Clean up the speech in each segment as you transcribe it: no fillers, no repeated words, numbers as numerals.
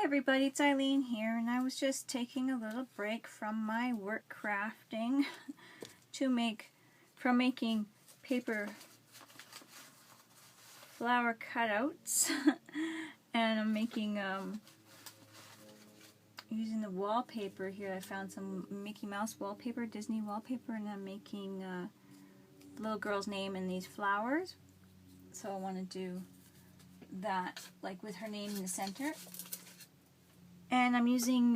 everybody, it's Eileen here, and I was just taking a little break from my work crafting from making paper flower cutouts and I'm making using the wallpaper here. I found some Mickey Mouse wallpaper, Disney wallpaper, and I'm making the little girl's name in these flowers. So I want to do that, like with her name in the center. And I'm using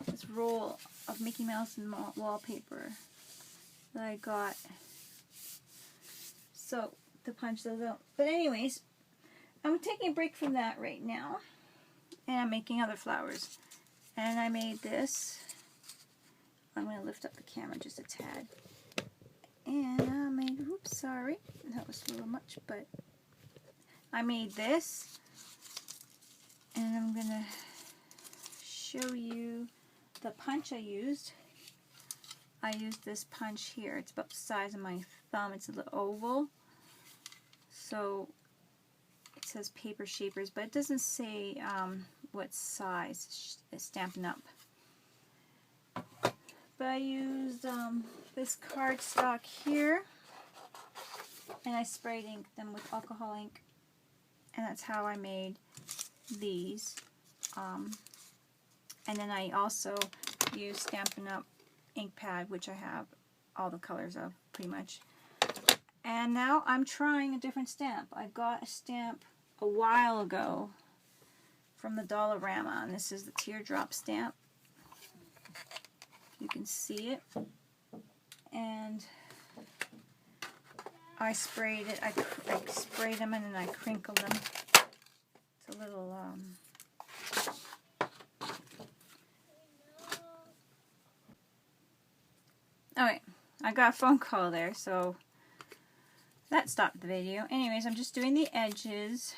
this roll of Mickey Mouse and wallpaper that I got. So, to punch those out. But anyways, I'm taking a break from that right now. And I'm making other flowers. And I made this. I'm going to lift up the camera just a tad. And I made, oops, sorry. That was a little much, but I made this. And I'm going to show you the punch I used. I used this punch here. It's about the size of my thumb. It's a little oval. So it says Paper Shapers, but it doesn't say what size it's Stampin' Up. But I used this cardstock here, and I sprayed inked them with alcohol ink, and that's how I made these. And then I also used Stampin' Up ink pad, which I have all the colors of pretty much. And now I'm trying a different stamp. I got a stamp a while ago from the Dollarama, and this is the teardrop stamp. You can see it. And I sprayed it. I sprayed them and then I crinkled them. It's a little Alright, I got a phone call there, so that stopped the video. Anyways, I'm just doing the edges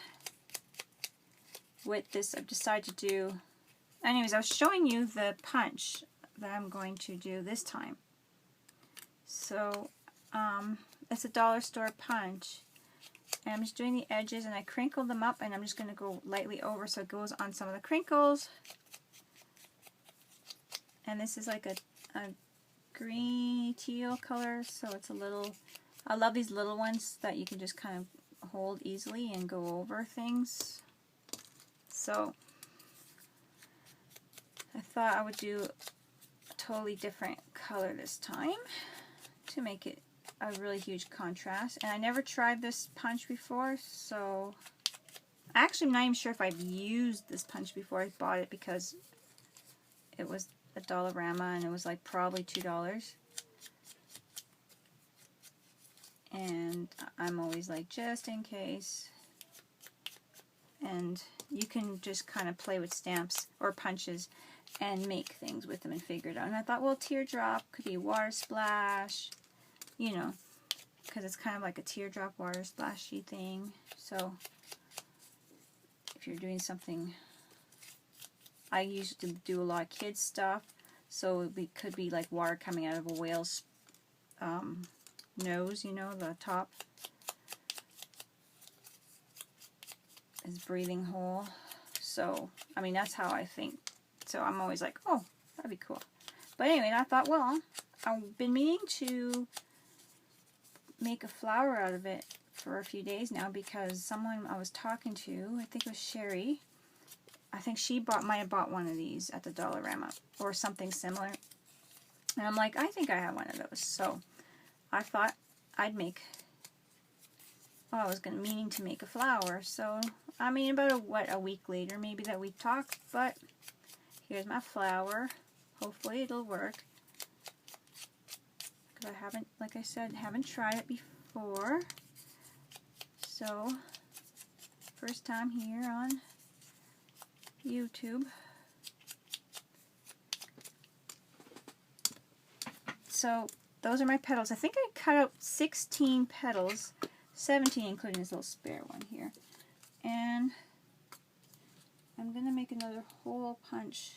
with this. I've decided to do... Anyways, I was showing you the punch that I'm going to do this time. So, it's a dollar store punch. And I'm just doing the edges, and I crinkled them up, and I'm just going to go lightly over so it goes on some of the crinkles. And this is like a green teal color, so it's a little... I love these little ones that you can just kind of hold easily and go over things. So I thought I would do a totally different color this time to make it a really huge contrast. And I never tried this punch before, so actually I'm not even sure if I've used this punch before. I bought it because it was a Dollarama and it was like probably $2. And I'm always like, just in case. And you can just kind of play with stamps or punches and make things with them and figure it out. And I thought, well, teardrop could be water splash, you know, because it's kind of like a teardrop water splashy thing. So if you're doing something, I used to do a lot of kids stuff, so it could be like water coming out of a whale's nose, you know, the top is breathing hole. So, I mean, that's how I think. So I'm always like, oh, that'd be cool. But anyway, I thought, well, I've been meaning to make a flower out of it for a few days now because someone I was talking to, I think it was Sherry, I think she might have bought one of these at the Dollarama or something similar. And I'm like, I think I have one of those. So I thought I'd make, well, I was meaning to make a flower. So, I mean, about a week later, maybe that we talked, but here's my flower. Hopefully it'll work. Because I haven't, like I said, haven't tried it before. So, first time here on YouTube. So, those are my petals. I think I cut out 16 petals, 17 including this little spare one here. And I'm going to make another hole punch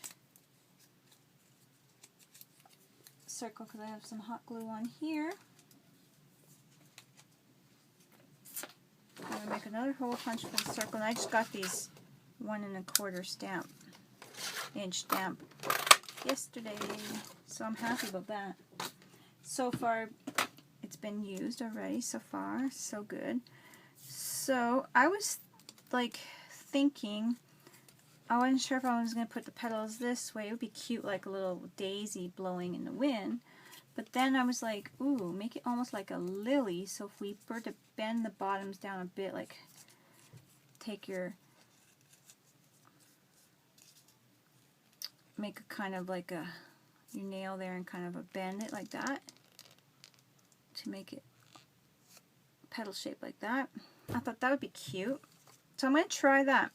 circle because I have some hot glue on here. I'm going to make another hole punch for the circle. And I just got these 1 1/4 inch stamp yesterday, so I'm happy about that. So far, it's been used already. So far, so good. So I was like thinking, I wasn't sure if I was going to put the petals this way. It would be cute, like a little daisy blowing in the wind. But then I was like, ooh, make it almost like a lily. So if we were to bend the bottoms down a bit, like take your, make a kind of like a, your nail there and kind of a bend it like that to make it petal shape like that. I thought that would be cute. So I'm going to try that.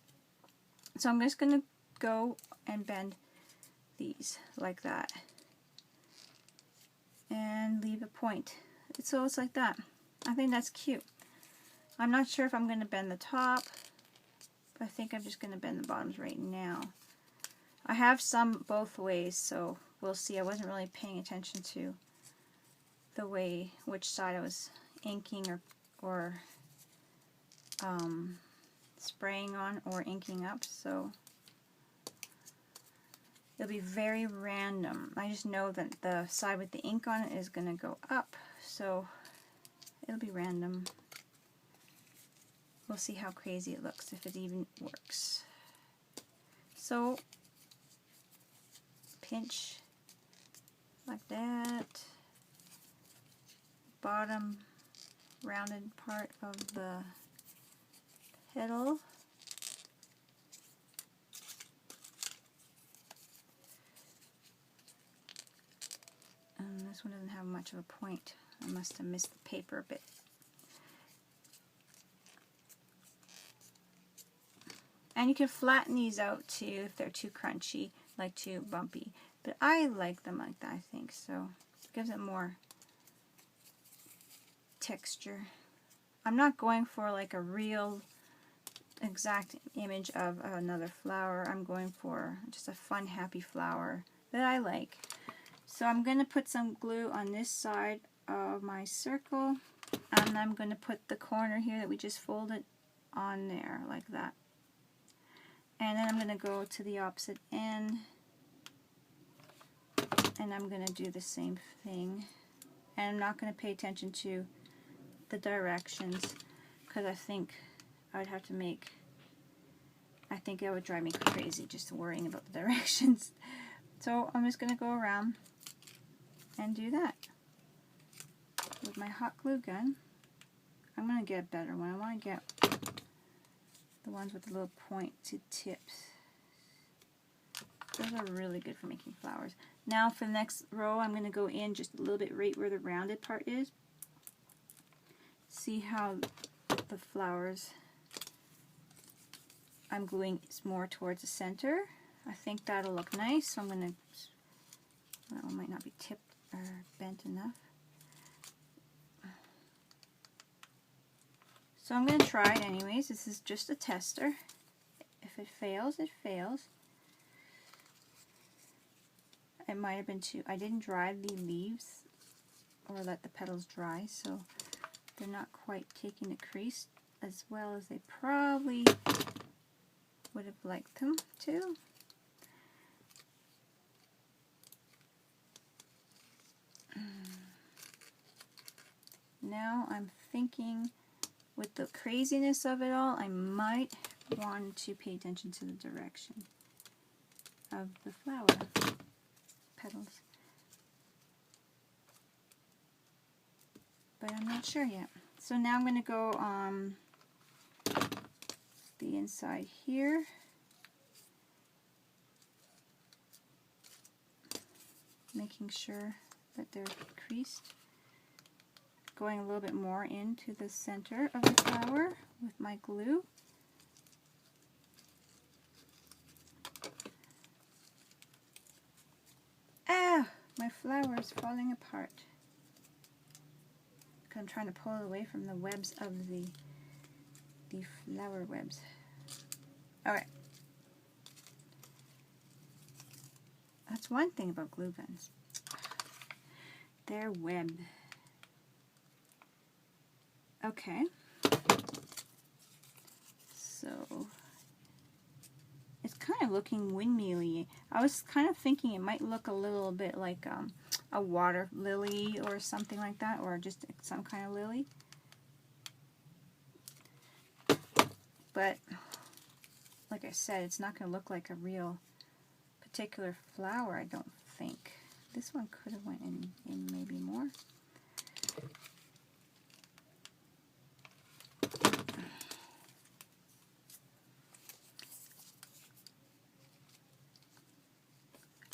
So I'm just going to go and bend these like that. And leave a point. So it's like that. I think that's cute. I'm not sure if I'm going to bend the top, but I think I'm just going to bend the bottoms right now. I have some both ways, so we'll see. I wasn't really paying attention to the way, which side I was inking or spraying on or inking up, so it'll be very random. I just know that the side with the ink on it is going to go up, so it'll be random. We'll see how crazy it looks, if it even works. So, pinch like that. Bottom rounded part of the petal. This one doesn't have much of a point. I must have missed the paper a bit. And you can flatten these out too if they're too crunchy, like too bumpy. But I like them like that, I think, so it gives it more texture. I'm not going for like a real exact image of another flower. I'm going for just a fun, happy flower that I like. So I'm going to put some glue on this side of my circle, and I'm going to put the corner here that we just folded on there like that. And then I'm going to go to the opposite end, and I'm going to do the same thing. And I'm not going to pay attention to the directions, because I think I would have to make, I think it would drive me crazy just worrying about the directions. So I'm just going to go around and do that with my hot glue gun. I'm going to get a better one. I want to get the ones with the little pointed tips. Those are really good for making flowers. Now for the next row, I'm going to go in just a little bit right where the rounded part is. See how the flowers I'm gluing more towards the center. I think that'll look nice, so I'm going to, that one might not be tipped or bent enough. So I'm going to try it anyways. This is just a tester. If it fails, it fails. It might have been too, I didn't dry the leaves or let the petals dry, so they're not quite taking the crease as well as they probably would have liked them to. Now I'm thinking, with the craziness of it all, I might want to pay attention to the direction of the flower petals. But I'm not sure yet. So now I'm going to go on the inside here. Making sure that they're creased. Going a little bit more into the center of the flower with my glue. Ah! My flower is falling apart. I'm trying to pull it away from the webs of the flower webs. Alright. That's one thing about glue guns. They're webbed. Okay. So it's kind of looking windmill-y. I was kind of thinking it might look a little bit like a water lily or something like that, or just some kind of lily. But like I said, it's not going to look like a real particular flower, I don't think. This one could have went in maybe more.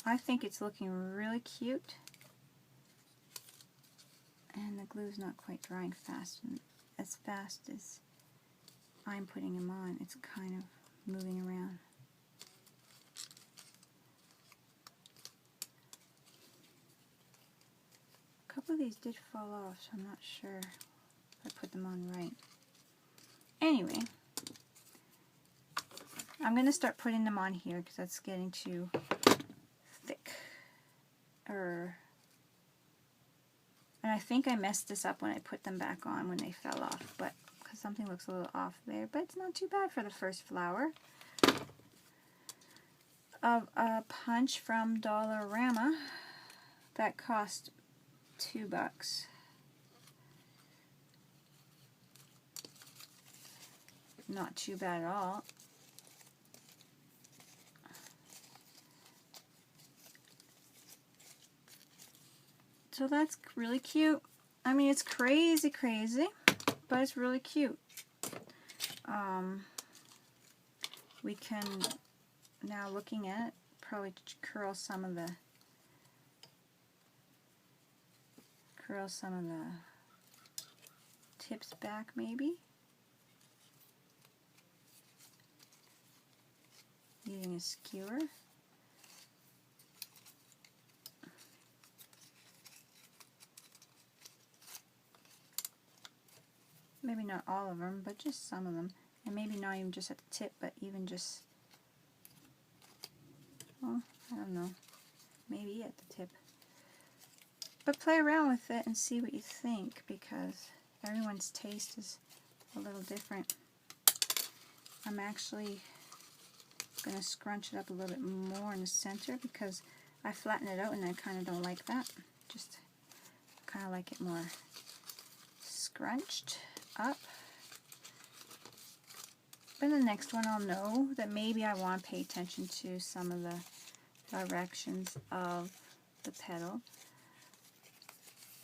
I think it's looking really cute, and the glue's not quite drying fast as I'm putting them on. It's kind of moving around. A couple of these did fall off, so I'm not sure if I put them on right. Anyway, I'm going to start putting them on here because that's getting too thick. And I think I messed this up when I put them back on when they fell off, but because something looks a little off there, but it's not too bad for the first flower. Of a punch from Dollarama that cost $2. Not too bad at all. So that's really cute. I mean, it's crazy, but it's really cute. We can, now looking at it, probably curl some of the tips back maybe. Using a skewer. Maybe not all of them, but just some of them. And maybe not even just at the tip, but even just, well, I don't know, maybe at the tip. But play around with it and see what you think, because everyone's taste is a little different. I'm actually going to scrunch it up a little bit more in the center because I flatten it out and I kind of don't like that. Just kind of like it more scrunched up. But the next one I'll know that maybe I want to pay attention to some of the directions of the petal.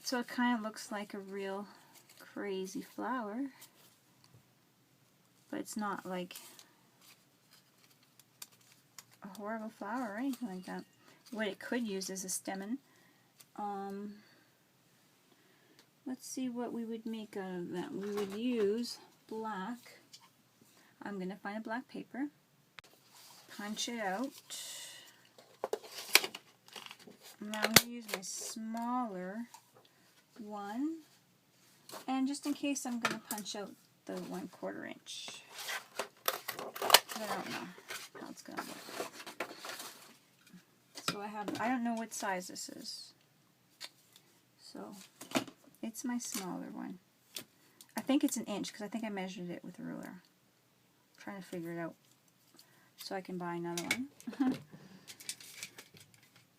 So it kind of looks like a real crazy flower, but it's not like a horrible flower or anything like that. What it could use is a stamen. Let's see what we would make out of that. We would use black. I'm going to find a black paper, punch it out. Now I'm going to use my smaller one, and just in case I'm going to punch out the 1/4 inch. I don't know how it's going to look. So I don't know what size this is. So it's my smaller one. I think it's 1 inch because I think I measured it with a ruler. I'm trying to figure it out so I can buy another one.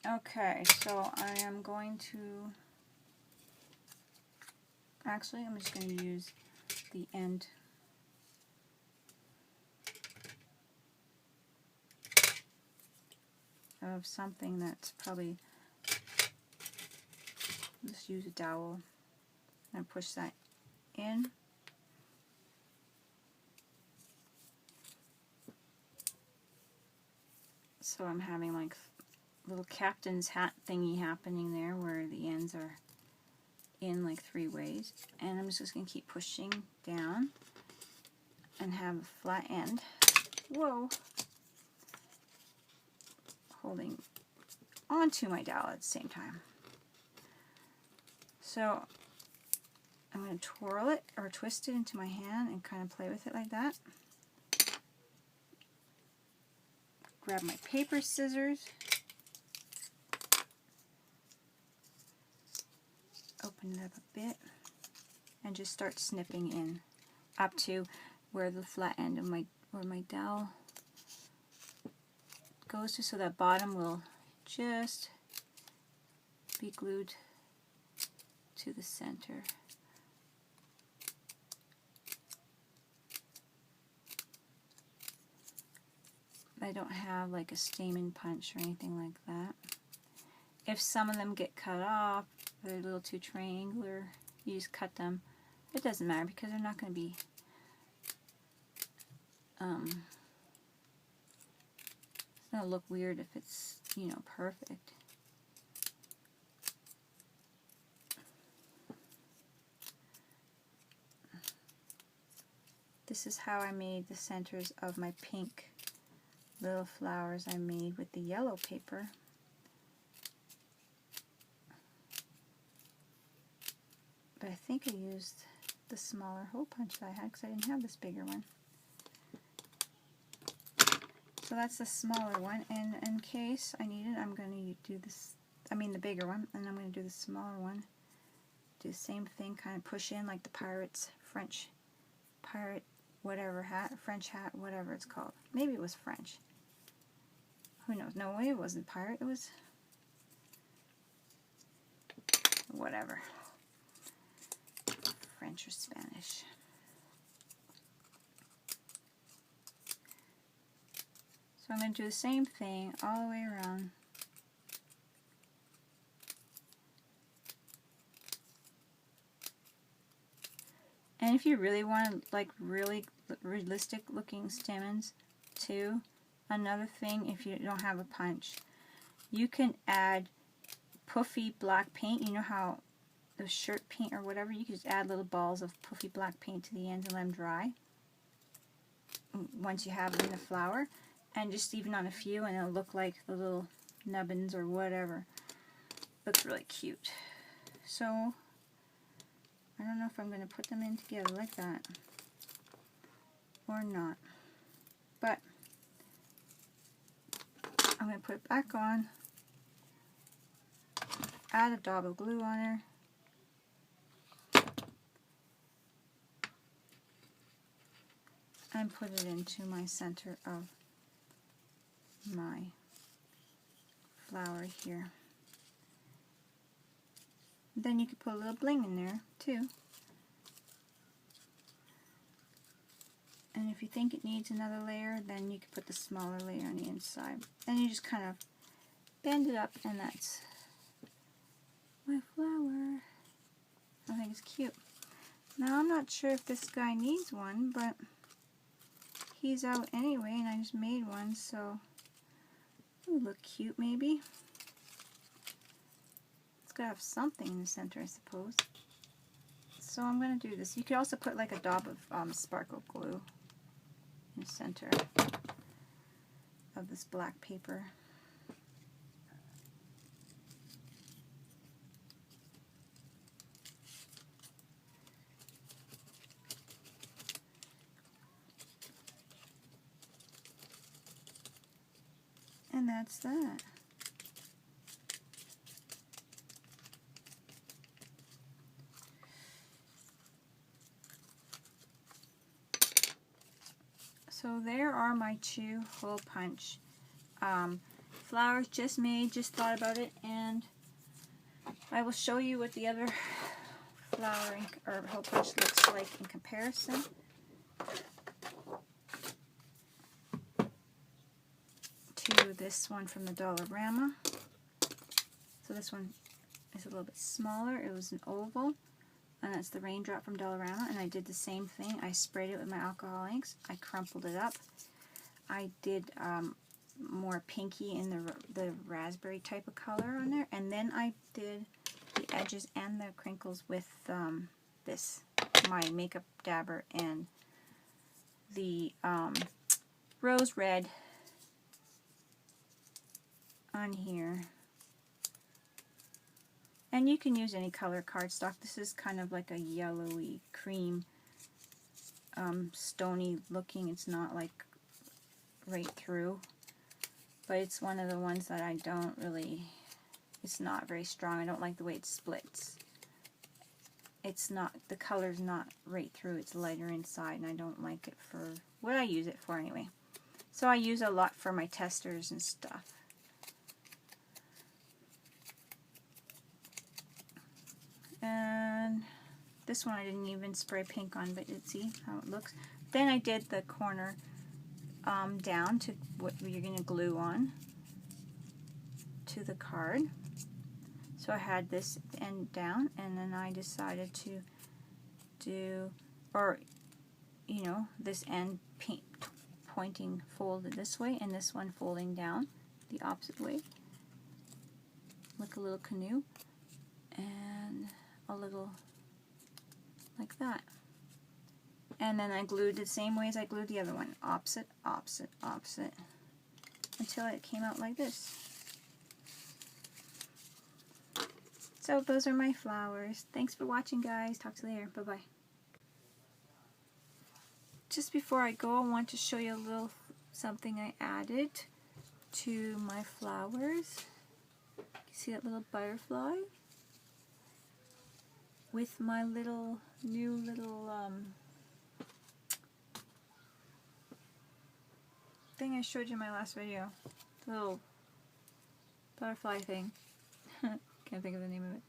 Okay, so I am going to, actually I'm just going to use the end of something that's probably, just use a dowel and push that in. So I'm having like little captain's hat thingy happening there where the ends are in like 3 ways, and I'm just going to keep pushing down and have a flat end. Whoa! Holding onto my dowel at the same time. So I'm going to twirl it or twist it into my hand and kind of play with it like that. Grab my paper scissors. Open it up a bit and just start snipping in up to where the flat end of my where my dowel goes to, so that bottom will just be glued to the center. I don't have like a stamen punch or anything like that. If some of them get cut off, they're a little too triangular, you just cut them. It doesn't matter because they're not going to be it's going to look weird if it's, you know, perfect. This is how I made the centers of my pink little flowers I made with the yellow paper. But I think I used the smaller hole punch that I had because I didn't have this bigger one. So that's the smaller one, and in case I need it, I'm going to do this, I mean the bigger one, and I'm going to do the smaller one. Do the same thing, kind of push in like the pirates, French pirate, whatever hat, French hat, whatever it's called. Maybe it was French. Who knows? No way, it wasn't pirate, it was whatever. French or Spanish. So I'm going to do the same thing all the way around. And if you really want like really realistic looking stamens too, another thing, if you don't have a punch, you can add puffy black paint. You know how the shirt paint or whatever, you can just add little balls of puffy black paint to the end and let them dry once you have them in the flower. And just even on a few, and it'll look like the little nubbins or whatever. Looks really cute. So, I don't know if I'm going to put them in together like that or not. But, I'm going to put it back on, add a dab of glue on her, and put it into my center of my flower here. Then you could put a little bling in there too. And if you think it needs another layer, then you could put the smaller layer on the inside. And you just kind of bend it up, and that's my flower. I think it's cute. Now I'm not sure if this guy needs one, but he's out anyway, and I just made one, so it would look cute maybe. It's got to have something in the center, I suppose. So I'm going to do this. You could also put like a dab of sparkle glue in the center of this black paper. And that's that. So there are my 2 hole punch flowers, just made, just thought about it, and I will show you what the other flowering or hole punch looks like in comparison. To this one from the Dollarama. So this one is a little bit smaller. It was an oval, and that's the raindrop from Dollarama, and I did the same thing. I sprayed it with my alcohol inks. I crumpled it up. I did more pinky in the raspberry type of color on there, and then I did the edges and the crinkles with this, my makeup dabber, and the rose red on here. And you can use any color cardstock. This is kind of like a yellowy cream, stony looking. It's not like right through, but it's one of the ones that I don't really, it's not very strong. I don't like the way it splits. It's not, the color's not right through, it's lighter inside, and I don't like it for what I use it for anyway. So I use a lot for my testers and stuff. And this one I didn't even spray pink on, but let's see how it looks. Then I did the corner down to what you're going to glue on to the card. So I had this end down, and then I decided to do, or you know, this end pointing folded this way, and this one folding down the opposite way, like a little canoe, and a little like that. And then I glued the same way as I glued the other one, opposite, opposite, opposite, until it came out like this. So those are my flowers. Thanks for watching, guys. Talk to you later. Bye-bye. Just before I go, I want to show you a little something I added to my flowers. You see that little butterfly? With my little, new little thing I showed you in my last video. The little butterfly thing. Can't think of the name of it.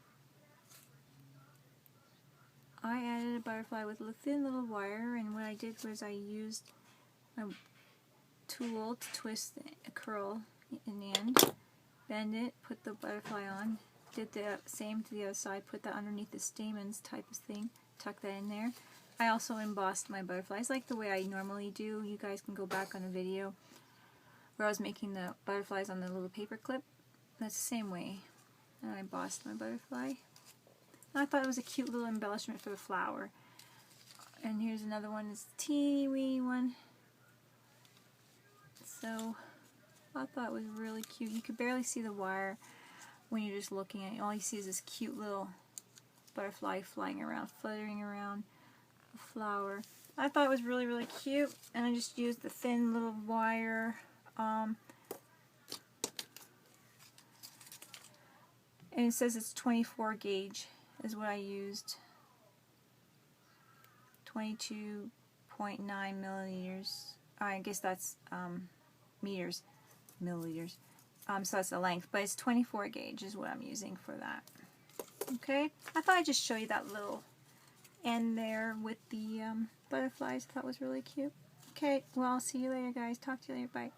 I added a butterfly with a thin little wire, and what I did was I used my tool to twist a curl in the end, bend it, put the butterfly on, did the same to the other side, put that underneath the stamens type of thing, tuck that in there. I also embossed my butterflies like the way I normally do. You guys can go back on a video where I was making the butterflies on the little paper clip. That's the same way. And I embossed my butterfly. And I thought it was a cute little embellishment for the flower. And here's another one, this teeny weeny one. So I thought it was really cute. You could barely see the wire when you're just looking at it. All you see is this cute little butterfly flying around, fluttering around the flower. I thought it was really, really cute. And I just used the thin little wire. And it says it's 24 gauge is what I used. 22.9 millimeters. I guess that's meters, milliliters. So that's the length, but it's 24 gauge is what I'm using for that. Okay, I thought I'd just show you that little end there with the butterflies. I thought was really cute. Okay, well, I'll see you later, guys. Talk to you later. Bye.